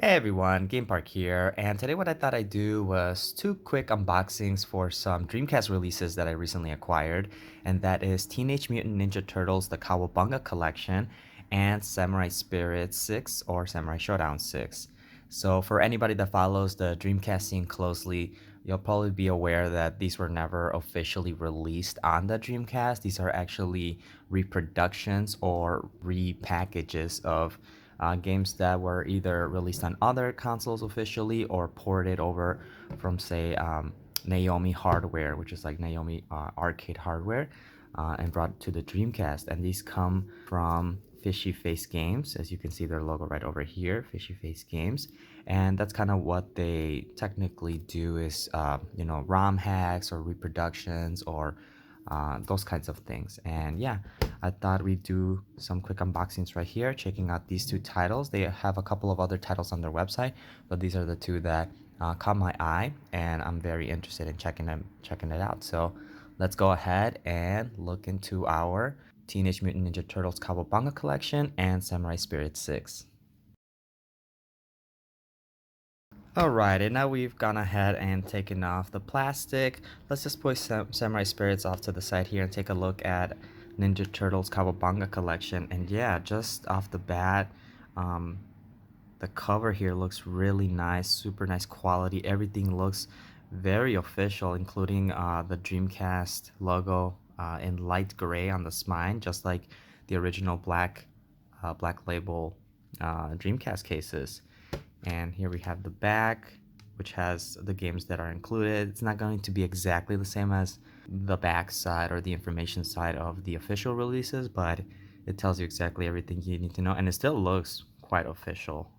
Hey everyone, Game Park here, and today what I thought I'd do was two quick unboxings for some Dreamcast releases that I recently acquired, and that is Teenage Mutant Ninja Turtles The Cowabunga Collection and Samurai Spirit 6 or Samurai Showdown 6. So for anybody that follows the Dreamcast scene closely, you'll probably be aware that these were never officially released on the Dreamcast. These are actually reproductions or repackages of games that were either released on other consoles officially or ported over from, say, Naomi hardware, which is like Naomi arcade hardware, and brought to the Dreamcast. And these come from Fishy Face Games, as you can see their logo right over here, Fishy Face Games. And that's kind of what they technically do is, ROM hacks or reproductions or those kinds of things. And yeah, I thought we'd do some quick unboxings right here, checking out these two titles. They have a couple of other titles on their website, but these are the two that caught my eye, and I'm very interested in checking it out. So let's go ahead and look into our Teenage Mutant Ninja Turtles Cowabunga collection and Samurai Spirit 6. Alright, and now we've gone ahead and taken off the plastic. Let's just push Samurai Spirits off to the side here and take a look at Ninja Turtles Cowabunga collection. And yeah, just off the bat, um, the cover here looks really nice, super nice quality. Everything looks very official, including the Dreamcast logo in light gray on the spine, just like the original black label Dreamcast cases. And here we have the back, which has the games that are included. It's not going to be exactly the same as the back side or the information side of the official releases, but it tells you exactly everything you need to know, and it still looks quite official.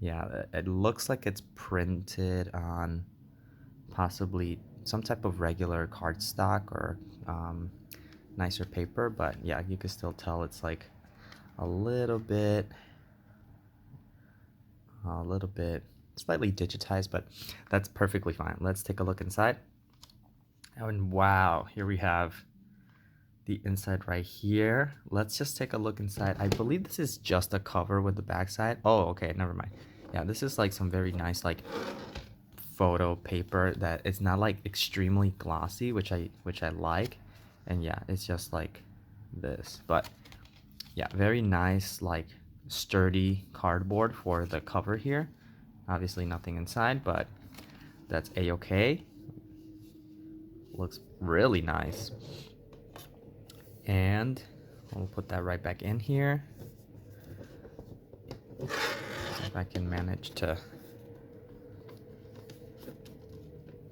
Yeah, it looks like it's printed on possibly some type of regular cardstock or nicer paper, but yeah, you can still tell it's like a little bit slightly digitized, but that's perfectly fine. Let's take a look inside. And wow, here we have the inside right here. Let's just take a look inside. I believe this is just a cover with the backside. Oh, okay, never mind. Yeah, this is like some very nice like photo paper that it's not like extremely glossy, which I like. And yeah, it's just like this. But yeah, very nice like sturdy cardboard for the cover here. Obviously nothing inside, but that's a-okay. Looks really nice. And we'll put that right back in here. See if I can manage to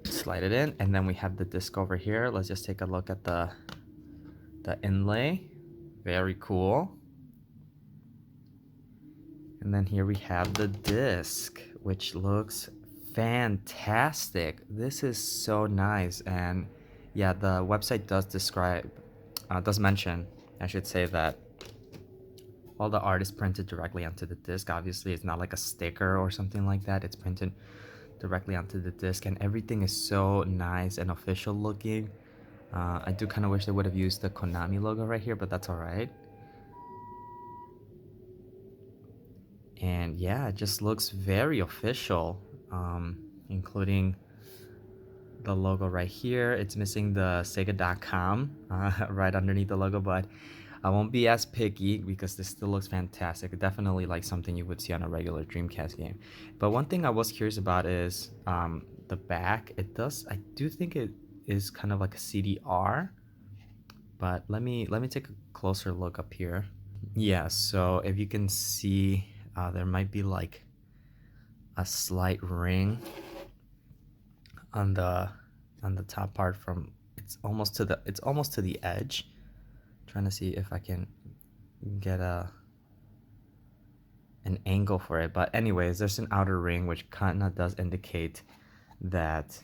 slide it in. And then we have the disc over here. Let's just take a look at the inlay. Very cool. And then here we have the disc, which looks fantastic. This is so nice. And yeah, the website does mention, I should say, that all the art is printed directly onto the disc. Obviously, it's not like a sticker or something like that. It's printed directly onto the disc, and everything is so nice and official looking. I do kind of wish they would have used the Konami logo right here, but that's all right. And yeah, it just looks very official, including the logo right here. It's missing the Sega.com right underneath the logo, but I won't be as picky because this still looks fantastic. Definitely like something you would see on a regular Dreamcast game. But one thing I was curious about is the back. I do think it is kind of like a CDR, but let me take a closer look up here. Yeah, so if you can see, there might be like a slight ring on the top part from it's almost to the edge. Trying to see if I can get an angle for it, but anyways, there's an outer ring which kind of does indicate that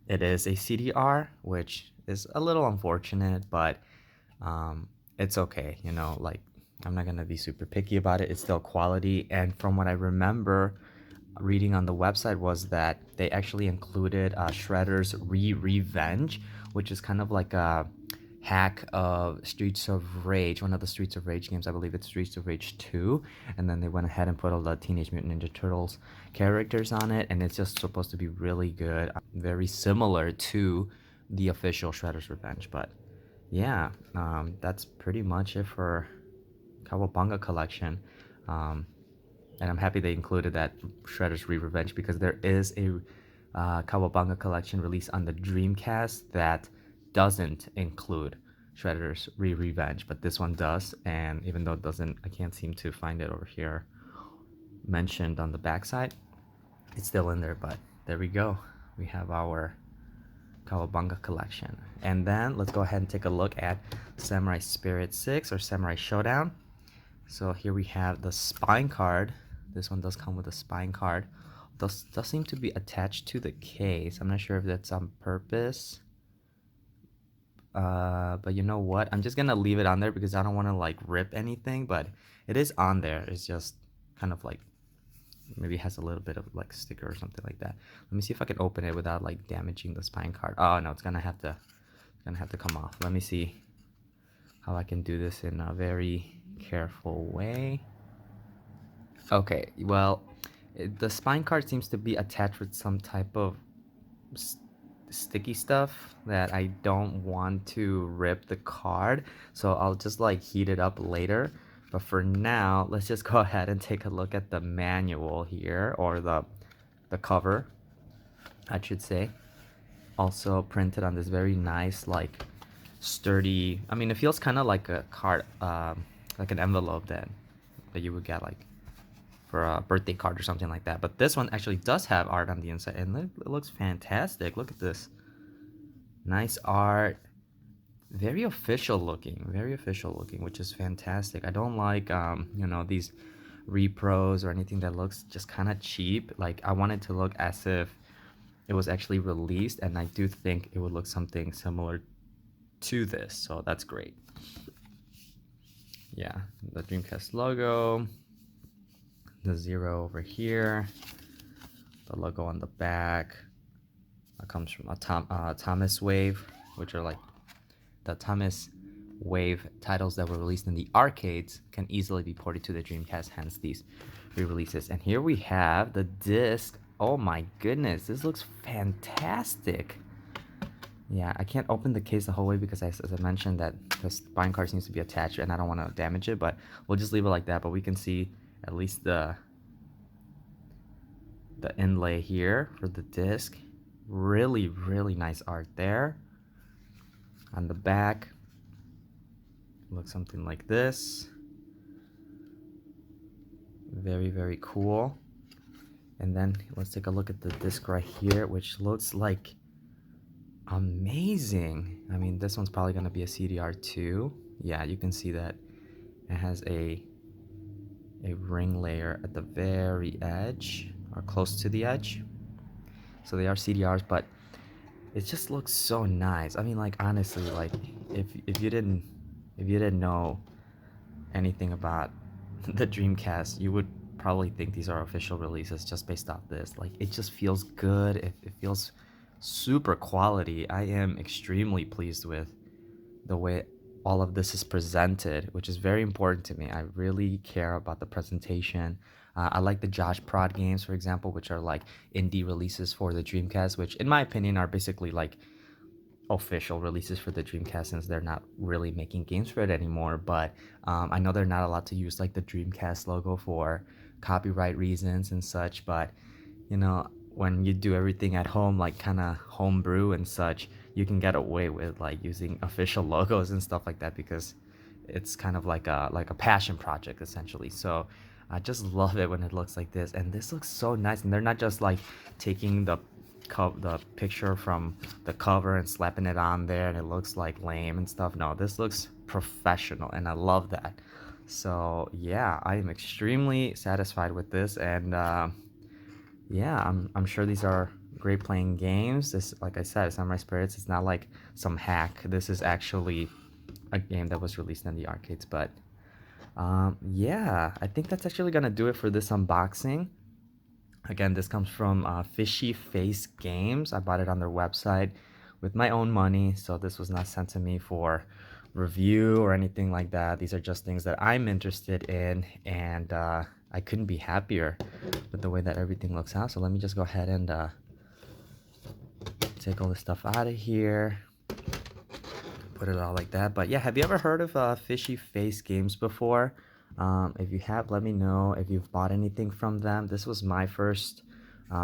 it is a CDR, which is a little unfortunate, but it's okay, like I'm not gonna be super picky about it. It's still quality, and from what I remember reading on the website was that they actually included Shredder's Revenge, which is kind of like a hack of Streets of Rage, one of the Streets of Rage games. I believe it's Streets of Rage 2. And then they went ahead and put all the Teenage Mutant Ninja Turtles characters on it. And it's just supposed to be really good. Very similar to the official Shredder's Revenge. But yeah, that's pretty much it for Cowabunga collection. And I'm happy they included that Shredder's Re-Revenge because there is a Cowabunga collection released on the Dreamcast that doesn't include Shredder's Re-Revenge, but this one does. And even though it doesn't, I can't seem to find it over here mentioned on the backside. It's still in there, but there we go. We have our Cowabunga collection. And then let's go ahead and take a look at Samurai Spirit 6 or Samurai Showdown. So here we have the spine card. This one does come with a spine card. Does seem to be attached to the case. I'm not sure if that's on purpose. But you know what? I'm just gonna leave it on there because I don't want to like rip anything, but it is on there. It's just kind of like maybe it has a little bit of like sticker or something like that. Let me see if I can open it without like damaging the spine card. Oh no, it's gonna have to come off. Let me see how I can do this in a very careful way. Okay, well, the spine card seems to be attached with some type of sticky stuff that I don't want to rip the card, so I'll just like heat it up later. But for now, let's just go ahead and take a look at the manual here, or the cover, I should say. Also printed on this very nice, like sturdy. I mean, it feels kind of like a card, like an envelope that you would get like for a birthday card or something like that. But this one actually does have art on the inside, and it looks fantastic. Look at this, nice art, very official looking, which is fantastic. I don't like you know, these repros or anything that looks just kind of cheap. Like, I want it to look as if it was actually released, and I do think it would look something similar to this, so that's great. Yeah, the Dreamcast logo, the 0 over here, the logo on the back. That comes from Thomas Wave, which are like the Thomas Wave titles that were released in the arcades can easily be ported to the Dreamcast, hence these re-releases. And here we have the disc. Oh my goodness, this looks fantastic. Yeah, I can't open the case the whole way because as I mentioned that the spine card seems to be attached and I don't want to damage it, but we'll just leave it like that. But we can see at least the inlay here for the disc. Really nice art there. On the back, looks something like this. Very cool. And then let's take a look at the disc right here, which looks like amazing. I mean, this one's probably going to be a CDR2. Yeah, you can see that it has a ring layer at the very edge, or close to the edge. So they are CDRs, but it just looks so nice. I mean, like, honestly, like if you didn't know anything about the Dreamcast, you would probably think these are official releases just based off this. Like, it just feels good. It feels super quality. I am extremely pleased with the way all of this is presented, which is very important to me. I really care about the presentation. I like the Josh Prod games, for example, which are like indie releases for the Dreamcast, which in my opinion are basically like official releases for the Dreamcast since they're not really making games for it anymore. But I know they're not allowed to use like the Dreamcast logo for copyright reasons and such, but you know, when you do everything at home, like kind of homebrew and such, you can get away with like using official logos and stuff like that because it's kind of like a passion project essentially. So I just love it when it looks like this, and this looks so nice. And they're not just like taking the picture from the cover and slapping it on there and it looks like lame and stuff. No, this looks professional, and I love that. So yeah, I am extremely satisfied with this, and yeah, I'm sure these are great playing games. This, like I said, Samurai Spirits, it's not like some hack. This is actually a game that was released in the arcades. But yeah, I think that's actually gonna do it for this unboxing. Again, this comes from Fishy Face Games. I bought it on their website, with my own money. So this was not sent to me for review or anything like that. These are just things that I'm interested in, and I couldn't be happier with the way that everything looks out. So let me just go ahead and take all this stuff out of here, put it all like that. But yeah, have you ever heard of Fishy Face Games before? If you have, let me know if you've bought anything from them. This was my first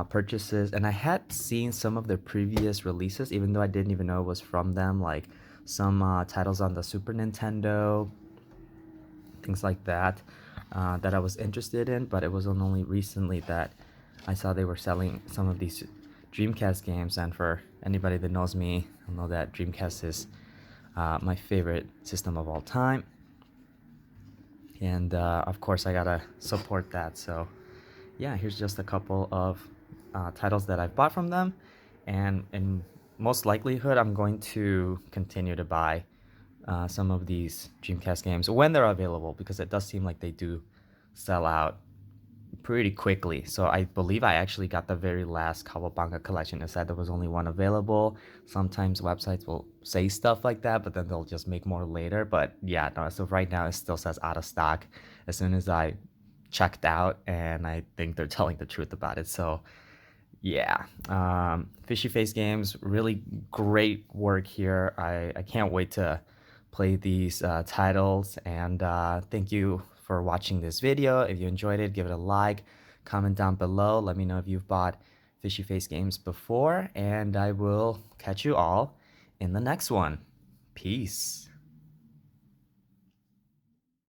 purchases, and I had seen some of their previous releases, even though I didn't even know it was from them, like some titles on the Super Nintendo, things like that, that I was interested in. But it was only recently that I saw they were selling some of these Dreamcast games. And for anybody that knows me, I know that Dreamcast is my favorite system of all time, and of course I gotta support that. So yeah, here's just a couple of titles that I've bought from them, and in most likelihood I'm going to continue to buy some of these Dreamcast games when they're available, because it does seem like they do sell out pretty quickly. So I believe I actually got the very last Cowabunga collection. It said there was only one available. Sometimes websites will say stuff like that, but then they'll just make more later. But yeah, no, so right now it still says out of stock as soon as I checked out, and I think they're telling the truth about it. So yeah, Fishy Face Games, really great work here. I can't wait to play these titles, and thank you for watching this video. If you enjoyed it, give it a like, comment down below, let me know if you've bought Fishy Face Games before, and I will catch you all in the next one. Peace.